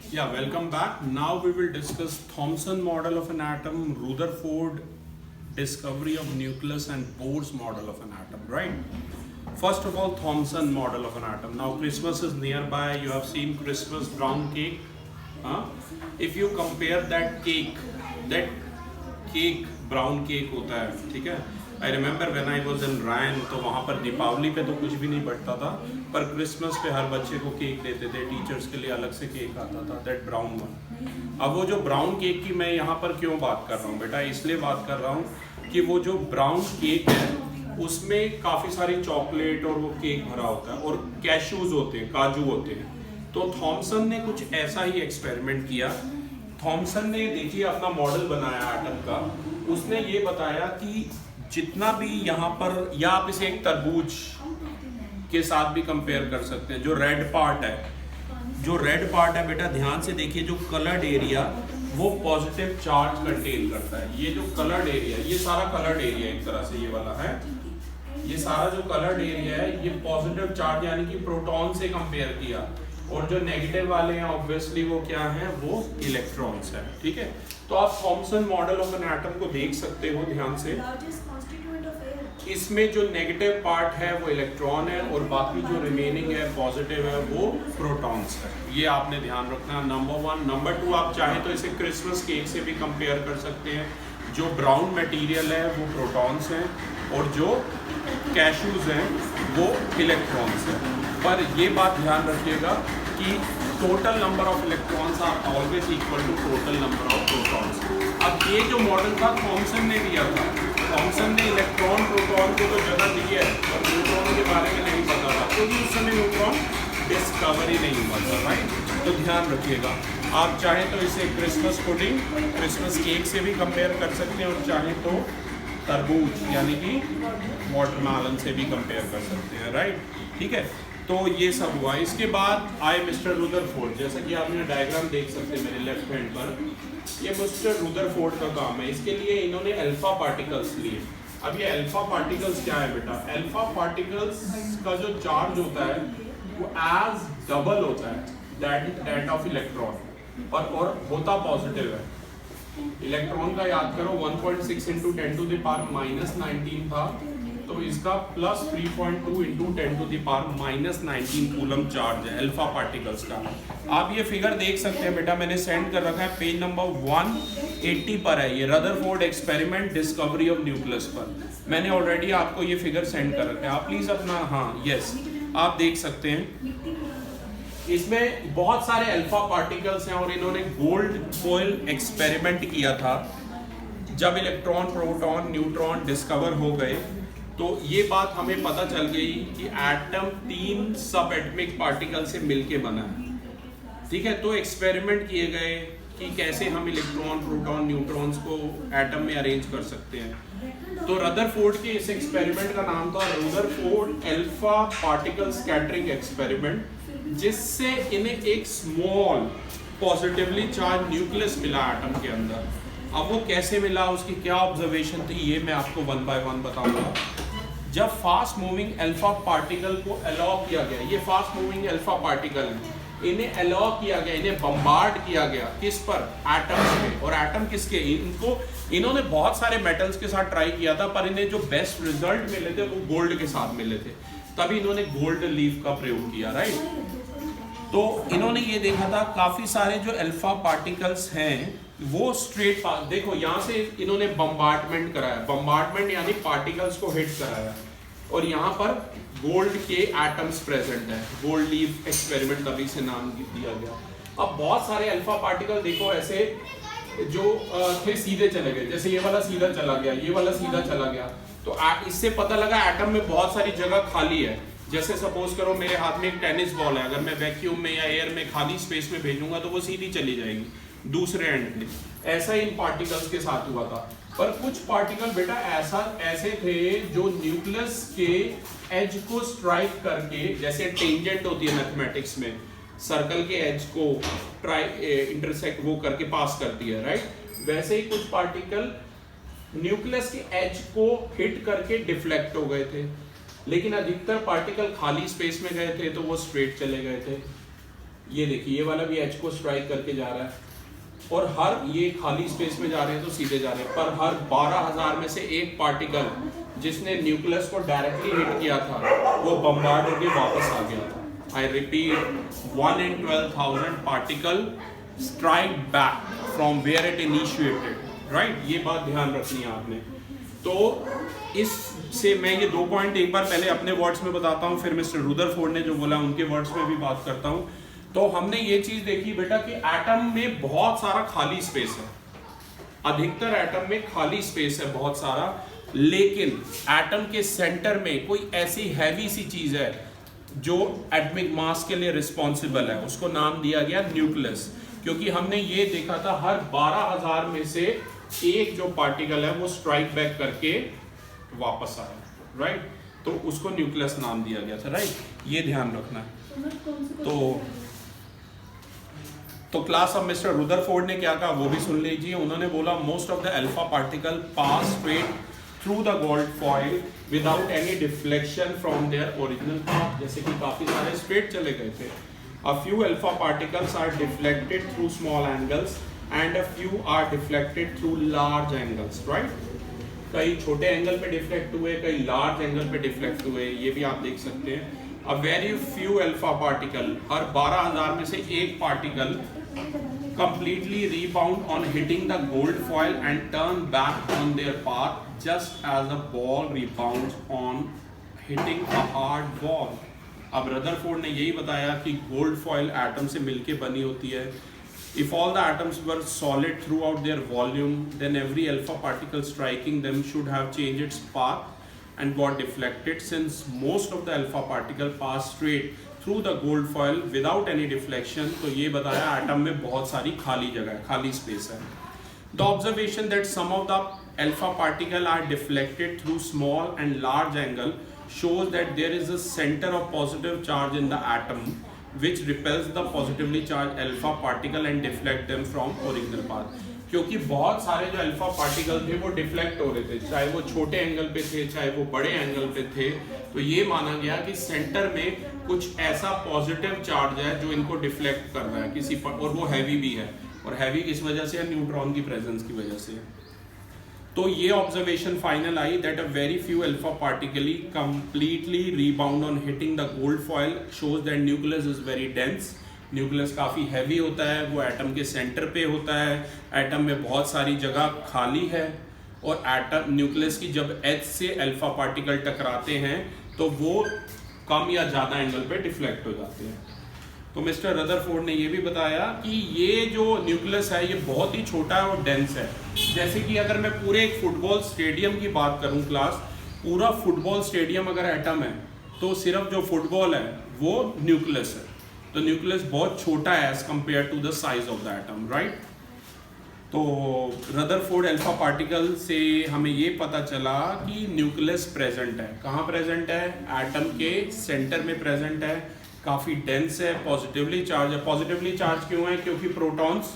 Yeah, welcome back. Now we will discuss Thomson model of an atom, Rutherford discovery of nucleus, and Bohr's model of an atom, right? First of all, Thomson model of an atom. Now Christmas is nearby. You have seen Christmas brown cake. Huh? If you compare that cake brown cake होता है, ठीक है? I remember when I was in rain, तो वहाँ पर दीपावली पे तो कुछ भी नहीं बटता था, पर क्रिसमस पे हर बच्चे को केक देते थे, टीचर्स के लिए अलग से केक आता था, दैट ब्राउन वन। अब वो जो ब्राउन केक की मैं यहाँ पर क्यों बात कर रहा हूँ बेटा, इसलिए बात कर रहा हूँ कि वो जो ब्राउन केक है उसमें काफ़ी सारी चॉकलेट और वो केक भरा होता है और कैशूज होते हैं, काजू होते हैं। तो थॉमसन ने कुछ ऐसा ही एक्सपेरिमेंट किया। थॉमसन ने देखिए अपना मॉडल बनाया एटम का, उसने ये बताया कि जितना भी यहाँ पर, या आप इसे एक तरबूज के साथ भी कंपेयर कर सकते हैं। जो रेड पार्ट है बेटा, ध्यान से देखिए, जो कलर्ड एरिया वो पॉजिटिव चार्ज कंटेन करता है। ये जो कलर्ड एरिया, ये सारा कलर्ड एरिया एक तरह से ये वाला है, ये सारा जो कलर्ड एरिया है ये पॉजिटिव चार्ज यानी कि प्रोटॉन से कंपेयर किया, और जो नेगेटिव वाले हैं ऑब्वियसली वो क्या है, वो इलेक्ट्रॉन्स है। ठीक है, तो आप Thompson model of an atom को देख सकते हो ध्यान से। इसमें जो नेगेटिव पार्ट है वो इलेक्ट्रॉन है और बाकी जो रिमेनिंग है पॉजिटिव है वो प्रोटॉन्स है। ये आपने ध्यान रखना, नंबर वन। नंबर टू, आप चाहें तो इसे क्रिसमस केक से भी कंपेयर कर सकते हैं। जो ब्राउन मटेरियल है वो प्रोटॉन्स हैं और जो कैशूज हैं वो इलेक्ट्रॉन्स हैं। पर ये बात ध्यान रखिएगा कि total number of electrons are always equal to total number of protons. अब ये जो मॉडल था थॉमसन ने दिया था, थॉमसन ने इलेक्ट्रॉन प्रोटॉन को तो जगह दी है और न्यूट्रॉन के बारे में नहीं पता था, क्योंकि उस समय न्यूट्रॉन डिस्कवरी नहीं हुआ था, राइट? तो ध्यान रखिएगा, आप चाहें तो इसे क्रिसमस पुडिंग, क्रिसमस केक से भी कंपेयर कर सकते हैं और चाहें तो तरबूज यानी कि वाटरमेलन से भी कंपेयर कर सकते हैं, राइट? ठीक है, तो ये सब हुआ। इसके बाद आए मिस्टर रुदरफोर्ड। जैसा कि आपने डायग्राम देख सकते हैं मेरे लेफ्ट हैंड पर, ये मिस्टर रुदरफोर्ड का काम है। इसके लिए इन्होंने अल्फा पार्टिकल्स लिए। अब ये अल्फा पार्टिकल्स क्या है बेटा, अल्फा पार्टिकल्स का जो चार्ज होता है वो एज डबल होता है दैट ऑफ इलेक्ट्रॉन, और होता पॉजिटिव है। इलेक्ट्रॉन का याद करो 1.6 इंटू 10 टू द पावर -19 था, तो इसका plus 3.2 into 10 to the power -19 coulomb charge है अल्फा पार्टिकल्स का। आप ये फिगर देख सकते हैं बेटा, मैंने सेंड कर रखा है, पेज नंबर 180 पर है ये, Rutherford experiment discovery of nucleus पर। मैंने ऑलरेडी आपको ये फिगर सेंड कर रखा है, आप प्लीज अपना, हाँ यस, आप देख सकते हैं। इसमें बहुत सारे अल्फा पार्टिकल्स हैं और इन्होंने गोल्ड फॉइल एक्सपेरिमेंट किया था। जब इलेक्ट्रॉन, प्रोटॉन, न्यूट्रॉन डिस्कवर हो गए तो ये बात हमें पता चल गई कि एटम 3 सब एटॉमिक पार्टिकल से मिलके बना है। ठीक है, तो एक्सपेरिमेंट किए गए कि कैसे हम इलेक्ट्रॉन, प्रोटॉन, न्यूट्रॉन्स को एटम में अरेंज कर सकते हैं। तो रदरफोर्ड के इस एक्सपेरिमेंट का नाम था Rutherford alpha particle scattering experiment, जिससे इन्हें एक स्मॉल पॉजिटिवली चार्ज न्यूक्लियस मिला एटम के अंदर। अब वो कैसे मिला, उसकी क्या ऑब्जर्वेशन थी, ये मैं आपको 1 बाय 1 बताऊंगा। जब फास्ट मूविंग अल्फा पार्टिकल को अलाउ किया गया, ये फास्ट मूविंग अल्फा पार्टिकल है, इन्हें अलाउ किया गया, इन्हें बम्बार्ड किया गया, किस पर, एटम्स पे। और एटम किसके, इन्होंने बहुत सारे मेटल्स के साथ ट्राई किया था, पर इन्हें जो बेस्ट रिजल्ट मिले थे वो गोल्ड के साथ मिले थे, तभी इन्होंने गोल्ड लीफ का प्रयोग किया, राइट? तो इन्होंने ये देखा था काफी सारे जो अल्फा पार्टिकल्स हैं वो स्ट्रेट पास, देखो यहाँ से इन्होंने बम्बार्डमेंट कराया, बम्बार्डमेंट यानी पार्टिकल्स को हिट कराया, और यहाँ पर गोल्ड के एटम्स प्रेजेंट है, गोल्ड लीफ एक्सपेरिमेंट तभी से नाम दिया गया। अब बहुत सारे अल्फा पार्टिकल देखो ऐसे जो थे सीधे चले गए, जैसे ये वाला सीधा चला गया, ये वाला सीधा चला गया, तो इससे पता लगा एटम में बहुत सारी जगह खाली है। जैसे सपोज करो मेरे हाथ में एक टेनिस बॉल है, अगर मैं वैक्यूम में या एयर में खाली स्पेस में भेजूंगा तो वो सीधी चली जाएगी दूसरे एंड पे। ऐसा इन पार्टिकल्स के साथ हुआ था। पर कुछ पार्टिकल बेटा ऐसे थे जो न्यूक्लियस के एज को स्ट्राइक करके, जैसे टेंजेंट होती है मैथमेटिक्स में, सर्कल के एज को इंटरसेक्ट वो करके पास करती है, राइट? वैसे ही कुछ पार्टिकल न्यूक्लियस के एज को हिट करके डिफ्लेक्ट हो गए थे, लेकिन अधिकतर पार्टिकल खाली स्पेस में गए थे तो वो स्ट्रेट चले गए थे। ये देखिए ये वाला भी H को स्ट्राइक करके जा रहा है, और हर ये खाली स्पेस में जा रहे हैं तो सीधे जा रहे हैं, पर हर 12,000 में से एक पार्टिकल जिसने न्यूक्लियस को डायरेक्टली हिट किया था वो बम्बार्ड होकर वापस आ गया था। I repeat, 1 in 12,000 particle strike back from where it initiated, right. ये बात ध्यान रखनी है आपने। तो इससे मैं ये 2 पॉइंट एक बार पहले अपने वर्ड्स में बताता हूँ, फिर मिस्टर रुदरफोर्ड ने जो बोला उनके वर्ड्स में भी बात करता हूँ। तो हमने ये चीज देखी बेटा कि एटम में बहुत सारा खाली स्पेस है, अधिकतर एटम में खाली स्पेस है बहुत सारा, लेकिन एटम के सेंटर में कोई ऐसी हैवी सी चीज है जो एटॉमिक मास के लिए रिस्पॉन्सिबल है, उसको नाम दिया गया न्यूक्लियस। क्योंकि हमने ये देखा था हर 12,000 में से एक जो पार्टिकल है वो स्ट्राइक बैक करके वापस आया, राइट। तो उसको न्यूक्लियस नाम दिया गया था, राइट। ये ध्यान रखना है। तो क्लास अब मिस्टर रुदरफोर्ड ने क्या कहा वो भी सुन लीजिए। उन्होंने बोला most of the alpha particle pass straight through the gold foil without any deflection from their original path. जैसे कि काफी सारे स्ट्रेट चले गए थे। A few alpha particles are deflected through small angles and a few are deflected through large angles, right? कई छोटे angle पे डिफ्लेक्ट हुए, कई लार्ज एंगल पे डिफ्लेक्ट हुए, ये भी आप देख सकते हैं। A very few alpha particle, हर 12,000 में से एक particle completely rebound on hitting the gold foil and turn back on their path just as a ball rebounds on hitting a hard wall. अब रदरफोर्ड ने यही बताया कि गोल्ड फॉइल एटम से मिलके बनी होती है। If all the atoms were solid throughout their volume, then every alpha particle striking them should have changed its path and got deflected. Since most of the alpha particle pass straight through the gold foil without any deflection, तो ये बताया atom में बहुत सारी खाली जगह है, खाली स्पेस है। The observation that some of the alpha particle are deflected through small and large angle shows that there is a center of positive charge in the atom which repels the positively charged alpha particle and deflect them from original path. क्योंकि बहुत सारे जो alpha particle थे वो deflect हो रहे थे, चाहे वो छोटे एंगल पे थे चाहे वो बड़े एंगल पे थे, तो ये माना गया कि सेंटर में कुछ ऐसा पॉजिटिव चार्ज है जो इनको डिफ्लेक्ट कर रहा है किसी पर, और वो हैवी भी है। और हैवी किस वजह से है? न्यूट्रॉन की प्रेजेंस की वजह से। तो ये ऑब्जर्वेशन फाइनल आई that a very few alpha particles completely rebound on hitting the gold foil shows that nucleus is very dense. Nucleus काफ़ी हैवी होता है, वो एटम के सेंटर पे होता है, एटम में बहुत सारी जगह खाली है, और एटम न्यूक्लियस की जब एच से अल्फा पार्टिकल टकराते हैं तो वो कम या ज़्यादा एंगल पे डिफ्लेक्ट हो जाते हैं। तो मिस्टर रदरफोर्ड ने ये भी बताया कि ये जो न्यूक्लियस है ये बहुत ही छोटा है और डेंस है। जैसे कि अगर मैं पूरे एक फुटबॉल स्टेडियम की बात करूं क्लास, पूरा फुटबॉल स्टेडियम अगर एटम है तो सिर्फ जो फुटबॉल है वो न्यूक्लियस है। तो न्यूक्लियस बहुत छोटा है as compare to the size of the atom, right. तो रदरफोर्ड अल्फा पार्टिकल से हमें ये पता चला कि न्यूक्लियस प्रेजेंट है। कहाँ प्रेजेंट है? एटम के सेंटर में प्रेजेंट है, काफ़ी डेंस है, पॉजिटिवली चार्ज है। पॉजिटिवली चार्ज क्यों है? क्योंकि प्रोटॉन्स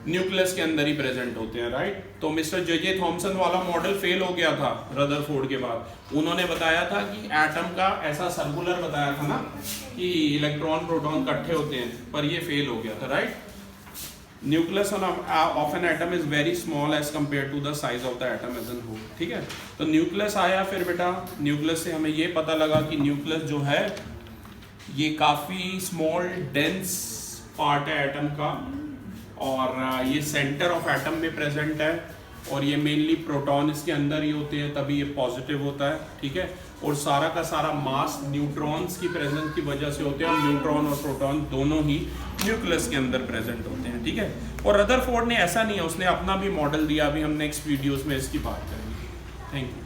न्यूक्लियस के अंदर ही प्रेजेंट होते हैं, राइट। तो मिस्टर जे थॉमसन वाला मॉडल फेल हो गया था रदरफोर्ड के बाद। उन्होंने बताया था कि एटम का ऐसा सर्कुलर बताया था ना कि इलेक्ट्रॉन प्रोटॉन इकट्ठे होते हैं, पर ये फेल हो गया था, right. Nucleus of an atom is very small as compare to the size of the atom as an whole, ठीक है। तो न्यूक्लियस आया, फिर बेटा न्यूक्लियस से हमें ये पता लगा कि न्यूक्लियस जो है ये काफ़ी स्मॉल डेंस पार्ट है एटम का, और ये सेंटर ऑफ एटम में प्रेजेंट है, और ये मेनली प्रोटॉन इसके अंदर ही होते हैं, तभी ये पॉजिटिव होता है, ठीक है। और सारा का सारा मास न्यूट्रॉन्स की प्रेजेंस की वजह से होते हैं, और न्यूट्रॉन और प्रोटॉन दोनों ही न्यूक्लियस के अंदर प्रेजेंट होते हैं, ठीक है। और रदरफोर्ड ने ऐसा नहीं है, उसने अपना भी मॉडल दिया, अभी हम नेक्स्ट वीडियोज़ में इसकी बात करेंगे। Thank you.